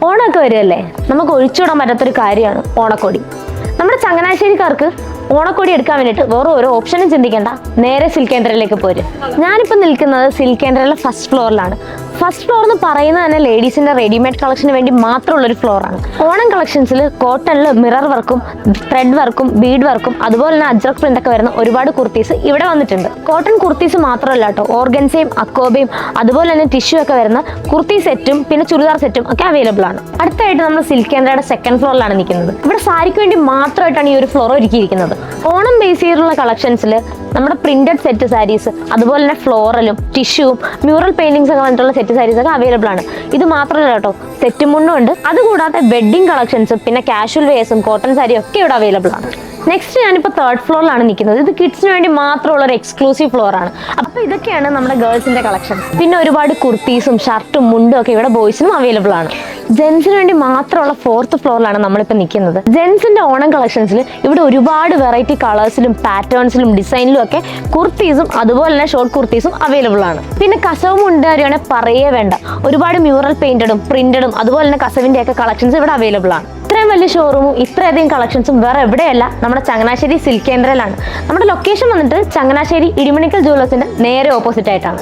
ഓണമൊക്കെ വരുമല്ലേ, നമുക്ക് ഒഴിച്ചുവിടാൻ പറ്റാത്തൊരു കാര്യമാണ് ഓണക്കോടി. നമ്മുടെ ചങ്ങനാശ്ശേരിക്കാർക്ക് ഓണക്കോടി എടുക്കാൻ വേണ്ടിയിട്ട് വേറെ ഓരോ ഓപ്ഷനും ചിന്തിക്കേണ്ട, നേരെ സിൽക്ക് കേന്ദ്രയിലേക്ക് പോരും. ഞാനിപ്പോൾ നിൽക്കുന്നത് സിൽക്ക് കേന്ദ്രയിലെ ഫസ്റ്റ് ഫ്ലോറിലാണ്. ഫസ്റ്റ് ഫ്ലോർ എന്ന് പറയുന്നത് തന്നെ ലേഡീസിന്റെ റെഡിമെയ്ഡ് കളക്ഷന് വേണ്ടി മാത്രമുള്ളൊരു ഫ്ലോറാണ്. ഓണം കളക്ഷൻസിൽ കോട്ടണിൽ മിറർ വർക്കും ത്രെഡ് വർക്കും ബീഡ് വർക്കും അതുപോലെ തന്നെ അജ്രക് പ്രിന്റ് ഒക്കെ വരുന്ന ഒരുപാട് കുർത്തീസ് ഇവിടെ വന്നിട്ടുണ്ട്. കോട്ടൺ കുർത്തീസ് മാത്രമല്ല കേട്ടോ, ഓർഗൻസയും അക്കോബയും അതുപോലെ തന്നെ ടിഷ്യൂ ഒക്കെ വരുന്ന കുർത്തി സെറ്റും പിന്നെ ചുരിദാർ സെറ്റും ഒക്കെ അവൈലബിൾ ആണ്. അടുത്തായിട്ട് നമ്മൾ സിൽക്ക് കേന്ദ്രയുടെ സെക്കൻഡ് ഫ്ലോറിലാണ് നിൽക്കുന്നത്. ഇവിടെ സാരിക്ക് വേണ്ടി മാത്രമായിട്ടാണ് ഈ ഒരു ഫ്ലോർ ഒരുക്കിയിരിക്കുന്നത്. ഓണം ബേസ് ചെയ്തിട്ടുള്ള കളക്ഷൻസിൽ നമ്മുടെ പ്രിന്റഡ് സെറ്റ് സാരീസ് അതുപോലെ തന്നെ ഫ്ലോറലും ടിഷ്യൂവും മ്യൂറൽ പെയിന്റിങ്സ് ഒക്കെ വന്നിട്ടുള്ള സെറ്റ് സാരീസ് ഒക്കെ അവൈലബിൾ ആണ്. ഇത് മാത്രമല്ല കേട്ടോ, സെറ്റ് മുണ്ടും ഉണ്ട്. അതുകൂടാതെ വെഡ്ഡിംഗ് കളക്ഷൻസും പിന്നെ കാഷ്വൽ വെയേഴ്സും കോട്ടൺ സാരിയും ഒക്കെ ഇവിടെ അവൈലബിൾ ആണ്. നെക്സ്റ്റ് ഞാനിപ്പോൾ തേർഡ് ഫ്ലോറിലാണ് നിൽക്കുന്നത്. ഇത് കിഡ്സിന് വേണ്ടി മാത്രമുള്ള ഒരു എക്സ്ക്ലൂസീവ് ഫ്ലോർ ആണ്. അപ്പോൾ ഇതൊക്കെയാണ് നമ്മുടെ ഗേൾസിന്റെ കളക്ഷൻസ്. പിന്നെ ഒരുപാട് കുർത്തീസും ഷർട്ടും മുണ്ടും ഒക്കെ ഇവിടെ ബോയ്സിനും അവൈലബിൾ ആണ്. ജെൻസിന് വേണ്ടി മാത്രമുള്ള ഫോർത്ത് ഫ്ലോറിലാണ് നമ്മളിപ്പോൾ നിൽക്കുന്നത്. ജെൻസിന്റെ ഓണം കളക്ഷൻസിൽ ഇവിടെ ഒരുപാട് വെറൈറ്റി കളേഴ്സിലും പാറ്റേൺസിലും ഡിസൈനിലും ഒക്കെ കുർത്തീസും അതുപോലെ തന്നെ ഷോർട്ട് കുർത്തീസും അവൈലബിൾ ആണ്. പിന്നെ കസവ് മുണ്ട് കാര്യമാണെങ്കിൽ പറയേ വേണ്ട, ഒരുപാട് മ്യൂറൽ പെയിന്റഡും പ്രിന്റഡും അതുപോലെ തന്നെ കസവിന്റെ ഒക്കെ കളക്ഷൻസ് ഇവിടെ അവൈലബിൾ ആണ്. ഇത്രയും വലിയ ഷോറൂമും ഇത്രയധികം കളക്ഷൻസും വേറെ എവിടെയല്ല, നമ്മുടെ ചങ്ങനാശ്ശേരി സിൽക്ക് കേന്ദ്രയിലാണ്. നമ്മുടെ ലൊക്കേഷൻ വന്നിട്ട് ചങ്ങനാശ്ശേരി ഇടിമണിക്കൽ ജുവലേഴ്സിന്റെ നേരെ ഓപ്പോസിറ്റ് ആയിട്ടാണ്.